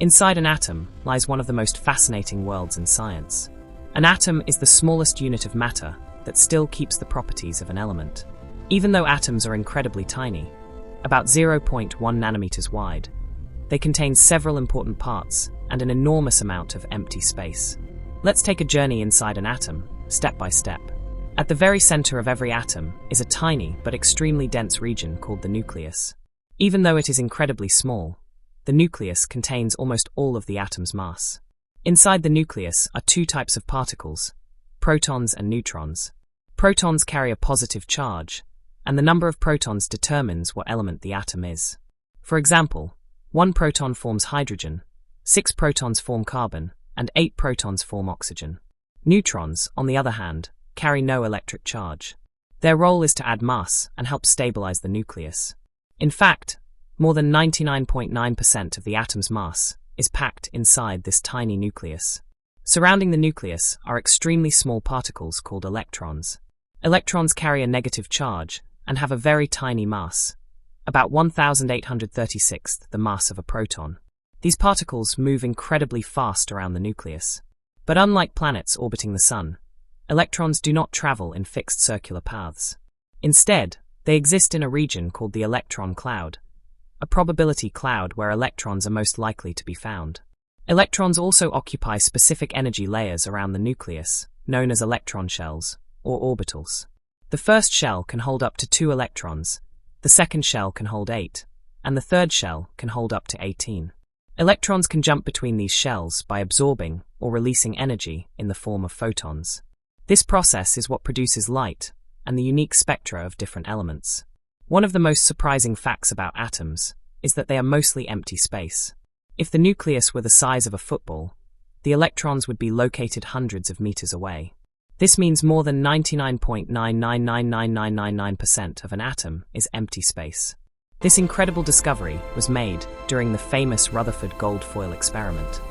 Inside an atom lies one of the most fascinating worlds in science. An atom is the smallest unit of matter that still keeps the properties of an element. Even though atoms are incredibly tiny, about 0.1 nanometers wide, they contain several important parts and an enormous amount of empty space. Let's take a journey inside an atom, step by step. At the very center of every atom is a tiny but extremely dense region called the nucleus. Even though it is incredibly small, the nucleus contains almost all of the atom's mass. Inside the nucleus are two types of particles, protons and neutrons. Protons carry a positive charge, and the number of protons determines what element the atom is. For example, 1 proton forms hydrogen, 6 protons form carbon, and 8 protons form oxygen. Neutrons, on the other hand, carry no electric charge. Their role is to add mass and help stabilize the nucleus. In fact, more than 99.9% of the atom's mass is packed inside this tiny nucleus. Surrounding the nucleus are extremely small particles called electrons. Electrons carry a negative charge and have a very tiny mass, about 1,836th the mass of a proton. These particles move incredibly fast around the nucleus. But unlike planets orbiting the Sun, electrons do not travel in fixed circular paths. Instead, they exist in a region called the electron cloud, a probability cloud where electrons are most likely to be found. Electrons also occupy specific energy layers around the nucleus, known as electron shells, or orbitals. The first shell can hold up to 2 electrons, the second shell can hold 8, and the third shell can hold up to 18. Electrons can jump between these shells by absorbing or releasing energy in the form of photons. This process is what produces light and the unique spectra of different elements. One of the most surprising facts about atoms is that they are mostly empty space. If the nucleus were the size of a football, the electrons would be located hundreds of meters away. This means more than 99.999999% of an atom is empty space. This incredible discovery was made during the famous Rutherford gold foil experiment.